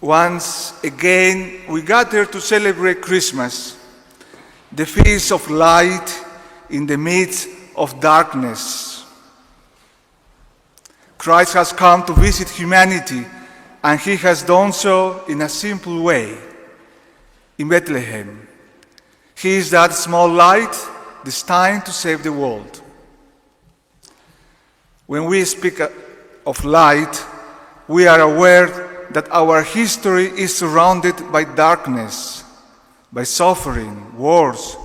Once again, we gather to celebrate Christmas, the feast of light in the midst of darkness. Christ has come to visit humanity, and he has done so in a simple way, in Bethlehem. He is that small light destined to save the world. When we speak of light, we are aware that our history is surrounded by darkness, by suffering, wars,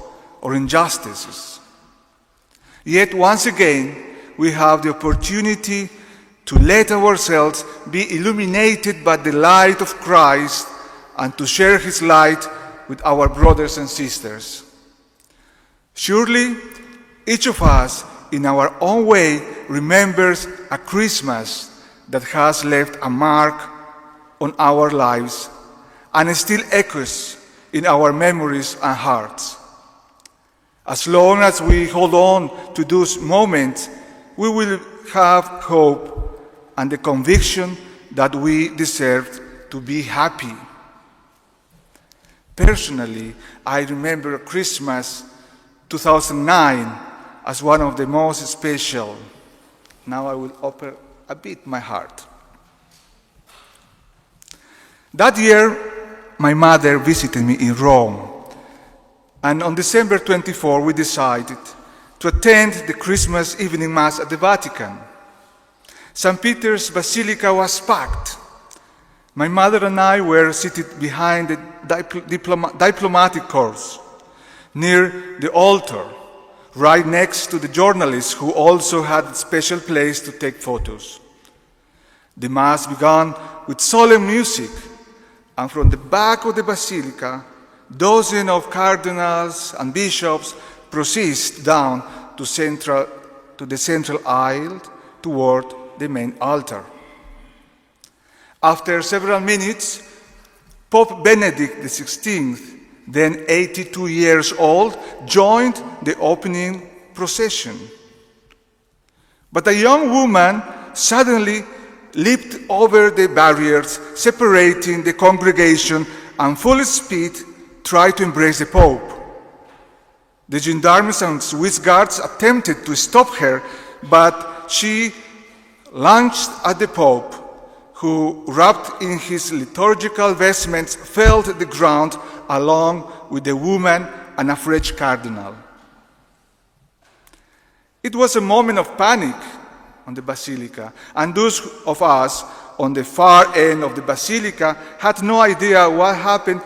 or injustices. Yet once again, we have the opportunity to let ourselves be illuminated by the light of Christ and to share his light with our brothers and sisters. Surely, each of us, in our own way, remembers a Christmas that has left a mark on our lives and still echoes in our memories and hearts. As long as we hold on to those moments, we will have hope and the conviction that we deserve to be happy. Personally, I remember Christmas 2009 as one of the most special. Now I will open a bit my heart. That year, my mother visited me in Rome, and on December 24, we decided to attend the Christmas evening Mass at the Vatican. St. Peter's Basilica was packed. My mother and I were seated behind the diplomatic corps, near the altar, right next to the journalists who also had a special place to take photos. The Mass began with solemn music, and from the back of the basilica, dozens of cardinals and bishops proceeded down to the central aisle toward the main altar. After several minutes, Pope Benedict XVI, then 82 years old, joined the opening procession. But a young woman suddenly leaped over the barriers separating the congregation and full speed tried to embrace the Pope. The gendarmes and Swiss guards attempted to stop her, but she lunged at the Pope, who, wrapped in his liturgical vestments, fell to the ground along with the woman and a French cardinal. It was a moment of panic on the basilica, and those of us on the far end of the basilica had no idea what happened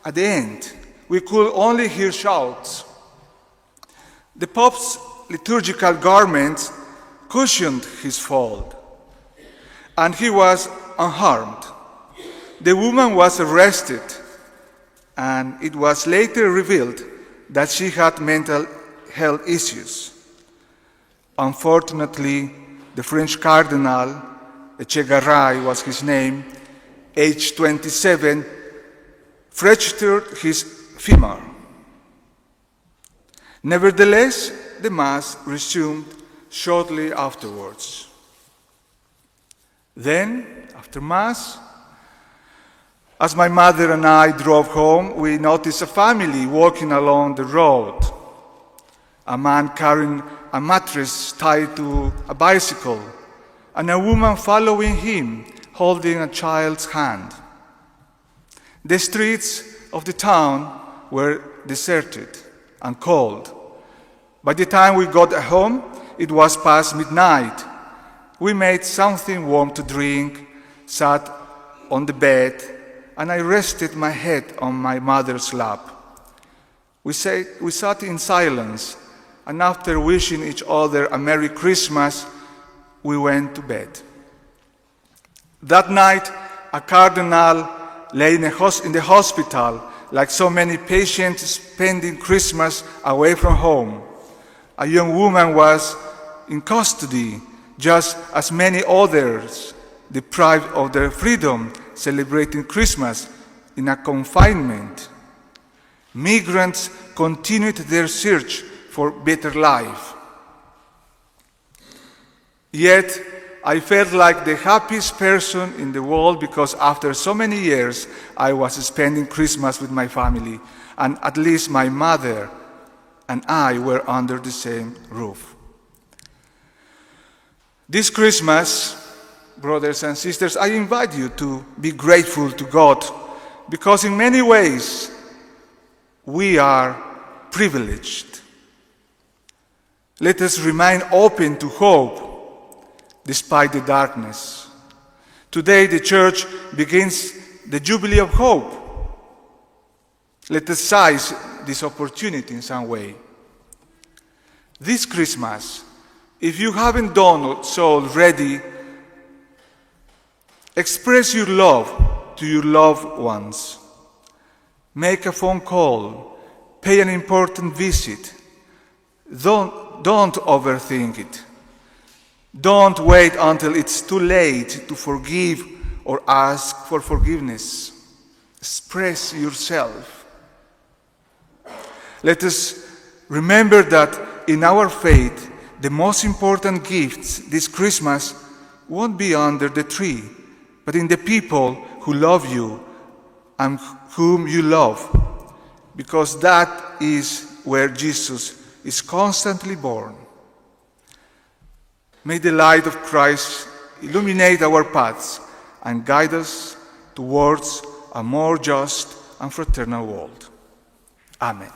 at the end. We could only hear shouts. The Pope's liturgical garments cushioned his fall, and he was unharmed. The woman was arrested, and it was later revealed that she had mental health issues. Unfortunately, the French cardinal, Echegaray was his name, aged 27, fractured his femur. Nevertheless, the Mass resumed shortly afterwards. Then, after Mass, as my mother and I drove home, we noticed a family walking along the road. A man carrying a mattress tied to a bicycle, and a woman following him, holding a child's hand. The streets of the town were deserted and cold. By the time we got home, it was past midnight. We made something warm to drink, sat on the bed, and I rested my head on my mother's lap. We sat in silence, and after wishing each other a Merry Christmas, we went to bed. That night, a cardinal lay in the hospital, like so many patients spending Christmas away from home. A young woman was in custody, just as many others, deprived of their freedom, celebrating Christmas in a confinement. Migrants continued their search for better life. Yet, I felt like the happiest person in the world because after so many years, I was spending Christmas with my family, and at least my mother and I were under the same roof. This Christmas, brothers and sisters, I invite you to be grateful to God because in many ways we are privileged. Let us remain open to hope despite the darkness. Today the church begins the Jubilee of Hope. Let us seize this opportunity in some way. This Christmas, if you haven't done so already, express your love to your loved ones. Make a phone call. Pay an important visit. Don't overthink it. Don't wait until it's too late to forgive or ask for forgiveness. Express yourself. Let us remember that in our faith, the most important gifts this Christmas won't be under the tree, but in the people who love you and whom you love, because that is where Jesus is constantly born. May the light of Christ illuminate our paths and guide us towards a more just and fraternal world. Amen.